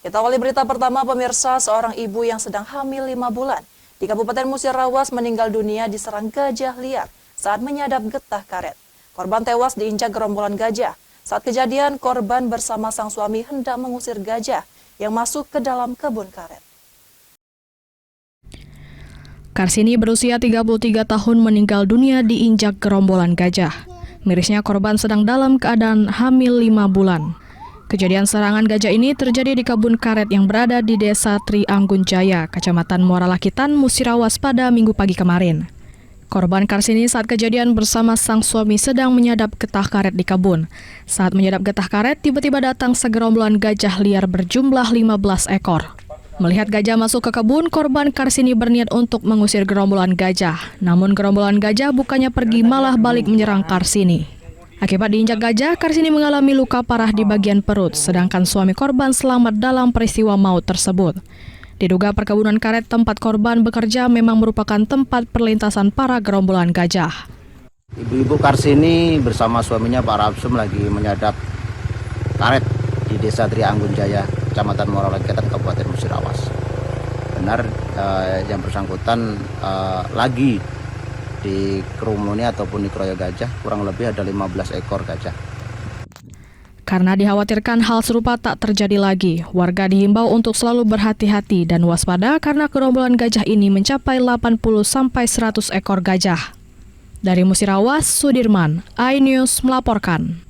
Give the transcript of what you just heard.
Kita awali berita pertama pemirsa, seorang ibu yang sedang hamil 5 bulan di Kabupaten Musirawas meninggal dunia diserang gajah liar saat menyadap getah karet. Korban tewas diinjak gerombolan gajah. Saat kejadian, korban bersama sang suami hendak mengusir gajah yang masuk ke dalam kebun karet. Karsini berusia 33 tahun meninggal dunia diinjak gerombolan gajah. Mirisnya korban sedang dalam keadaan hamil 5 bulan. Kejadian serangan gajah ini terjadi di kebun karet yang berada di Desa Trianggun Jaya, Kecamatan Muara Lakitan, Musirawas pada Minggu pagi kemarin. Korban Karsini saat kejadian bersama sang suami sedang menyadap getah karet di kebun. Saat menyadap getah karet, tiba-tiba datang segerombolan gajah liar berjumlah 15 ekor. Melihat gajah masuk ke kebun, korban Karsini berniat untuk mengusir gerombolan gajah. Namun gerombolan gajah bukannya pergi, malah balik menyerang Karsini. Akibat diinjak gajah, Karsini mengalami luka parah di bagian perut, sedangkan suami korban selamat dalam peristiwa maut tersebut. Diduga perkebunan karet tempat korban bekerja memang merupakan tempat perlintasan para gerombolan gajah. Ibu-ibu Karsini bersama suaminya Pak Rapsum lagi menyadap karet di Desa Trianggun Jaya, Kecamatan Muara Lakitan, Kabupaten Musirawas. Benar yang bersangkutan lagi dikerumuni ataupun dikeroyok gajah, kurang lebih ada 15 ekor gajah. Karena dikhawatirkan hal serupa tak terjadi lagi, warga dihimbau untuk selalu berhati-hati dan waspada karena gerombolan gajah ini mencapai 80-100 ekor gajah. Dari Musirawas, Sudirman, iNews melaporkan.